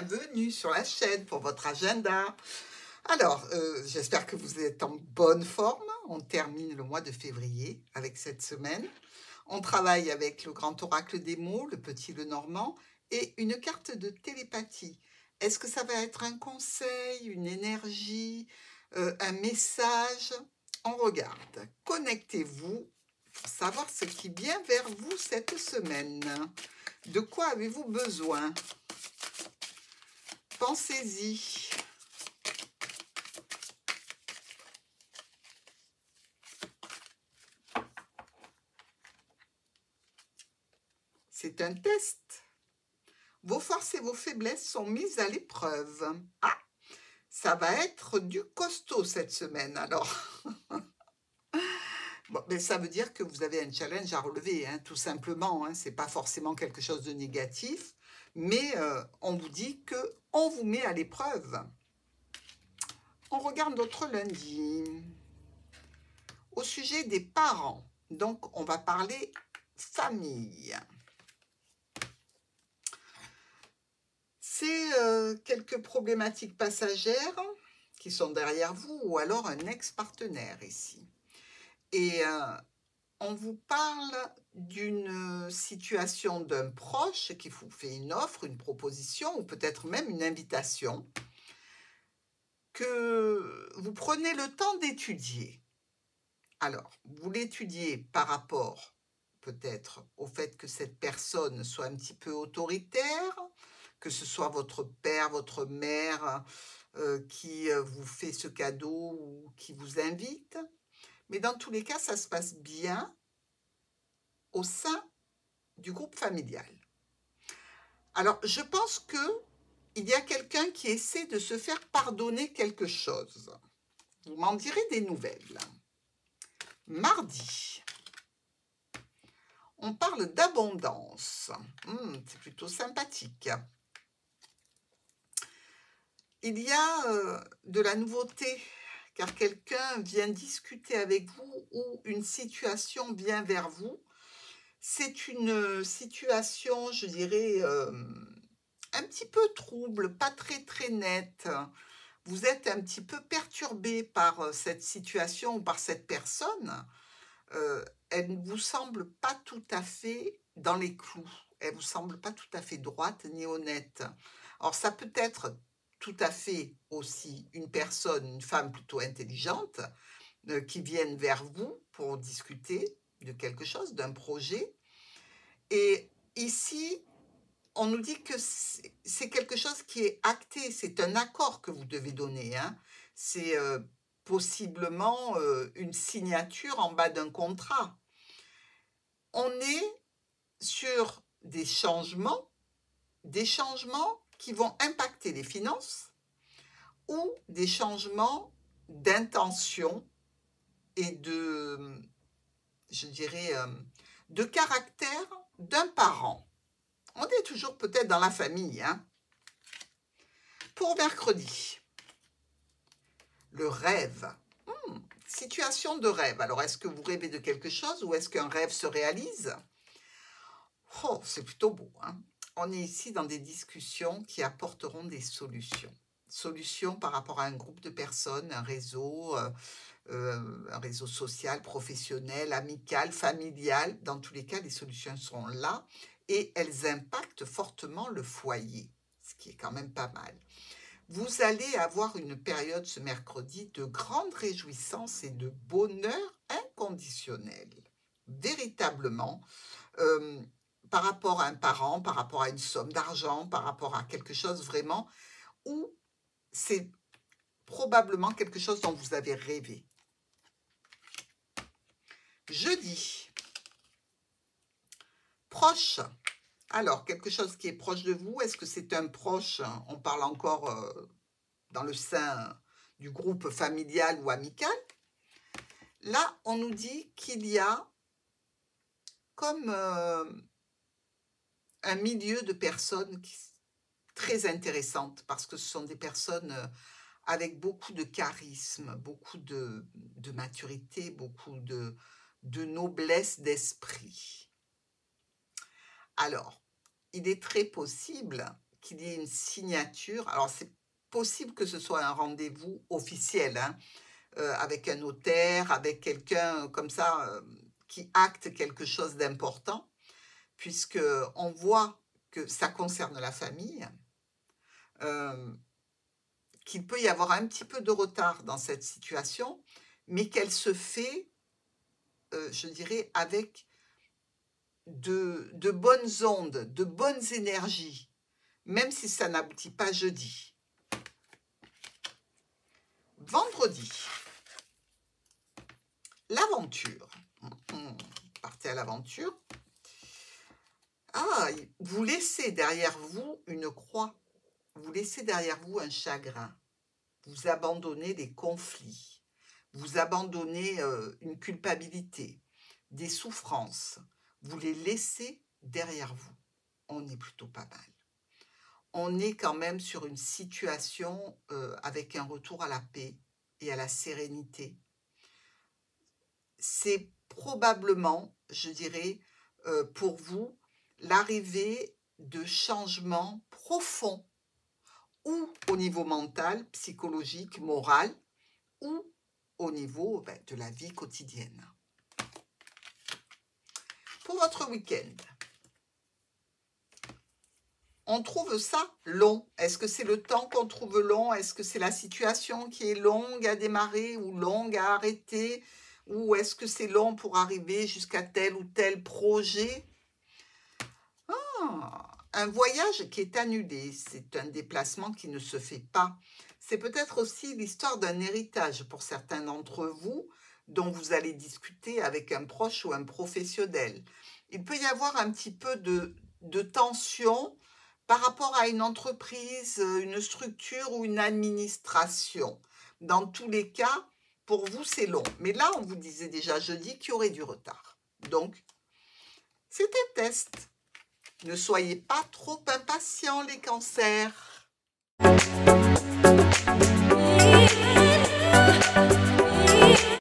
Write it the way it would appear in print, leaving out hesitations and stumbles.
bienvenue sur la chaîne pour votre agenda. Alors, j'espère que vous êtes en bonne forme. On termine le mois de février avec cette semaine. On travaille avec le grand oracle des mots, le petit Lenormand, et une carte de télépathie. Est-ce que ça va être un conseil, une énergie, un message? On regarde. Connectez-vous pour savoir ce qui vient vers vous cette semaine. De quoi avez-vous besoin? Pensez-y. C'est un test. Vos forces et vos faiblesses sont mises à l'épreuve. Ah, ça va être du costaud cette semaine alors. Bon, mais ça veut dire que vous avez un challenge à relever, hein, tout simplement. Hein. Ce n'est pas forcément quelque chose de négatif, mais on vous dit qu'on vous met à l'épreuve. On regarde notre lundi. Au sujet des parents, donc on va parler famille. C'est quelques problématiques passagères qui sont derrière vous ou alors un ex-partenaire ici. Et on vous parle d'une situation d'un proche qui vous fait une offre, une proposition ou peut-être même une invitation que vous prenez le temps d'étudier. Alors, vous l'étudiez par rapport peut-être au fait que cette personne soit un petit peu autoritaire, que ce soit votre père, votre mère qui vous fait ce cadeau ou qui vous invite. Mais dans tous les cas, ça se passe bien au sein du groupe familial. Alors, je pense qu'il y a quelqu'un qui essaie de se faire pardonner quelque chose. Vous m'en direz des nouvelles. Mardi, on parle d'abondance. C'est plutôt sympathique. Il y a de la nouveauté, car quelqu'un vient discuter avec vous ou une situation vient vers vous. C'est une situation, je dirais, un petit peu trouble, pas très nette. Vous êtes un petit peu perturbé par cette situation ou par cette personne. Elle ne vous semble pas tout à fait dans les clous. Elle ne vous semble pas tout à fait droite ni honnête. Alors, ça peut être tout à fait aussi une personne, une femme plutôt intelligente, qui vienne vers vous pour discuter de quelque chose, d'un projet. Et ici, on nous dit que c'est quelque chose qui est acté, c'est un accord que vous devez donner. Hein. C'est possiblement une signature en bas d'un contrat. On est sur des changements qui vont impacter les finances ou des changements d'intention et de, je dirais, de caractère d'un parent. On est toujours peut-être dans la famille. Hein. Pour mercredi, le rêve. Situation de rêve. Alors, est-ce que vous rêvez de quelque chose ou est-ce qu'un rêve se réalise? Oh, c'est plutôt beau. Hein. On est ici dans des discussions qui apporteront des solutions. Solutions par rapport à un groupe de personnes, un réseau social, professionnel, amical, familial. Dans tous les cas, les solutions sont là et elles impactent fortement le foyer, ce qui est quand même pas mal. Vous allez avoir une période ce mercredi de grande réjouissance et de bonheur inconditionnel. Véritablement, par rapport à un parent, par rapport à une somme d'argent, par rapport à quelque chose vraiment où c'est probablement quelque chose dont vous avez rêvé. Jeudi, proche. Alors, quelque chose qui est proche de vous, est-ce que c'est un proche? On parle encore dans le sein du groupe familial ou amical. Là, on nous dit qu'il y a comme un milieu de personnes très intéressantes parce que ce sont des personnes avec beaucoup de charisme, beaucoup de maturité, beaucoup de noblesse d'esprit. Alors, il est très possible qu'il y ait une signature. Alors, c'est possible que ce soit un rendez-vous officiel, hein, avec un notaire, avec quelqu'un comme ça qui acte quelque chose d'important, puisque on voit que ça concerne la famille, euh, qu'il peut y avoir un petit peu de retard dans cette situation, mais qu'elle se fait, je dirais, avec de bonnes ondes, de bonnes énergies, même si ça n'aboutit pas jeudi. Vendredi, l'aventure. Partez à l'aventure. Ah, vous laissez derrière vous une croix. Vous laissez derrière vous un chagrin. Vous abandonnez les conflits. Vous abandonnez une culpabilité, des souffrances. Vous les laissez derrière vous. On est plutôt pas mal. On est quand même sur une situation avec un retour à la paix et à la sérénité. C'est probablement, je dirais, pour vous, l'arrivée de changements profonds, ou au niveau mental, psychologique, moral, ou au niveau de la vie quotidienne. Pour votre week-end, on trouve ça long. Est-ce que c'est le temps qu'on trouve long? Est-ce que c'est la situation qui est longue à démarrer ou longue à arrêter? Ou est-ce que c'est long pour arriver jusqu'à tel ou tel projet? Un voyage qui est annulé, c'est un déplacement qui ne se fait pas. C'est peut-être aussi l'histoire d'un héritage pour certains d'entre vous, dont vous allez discuter avec un proche ou un professionnel. Il peut y avoir un petit peu de tension par rapport à une entreprise, une structure ou une administration. Dans tous les cas, pour vous, c'est long. Mais là, on vous disait déjà jeudi qu'il y aurait du retard. Donc, c'est un test. Ne soyez pas trop impatients, les cancers.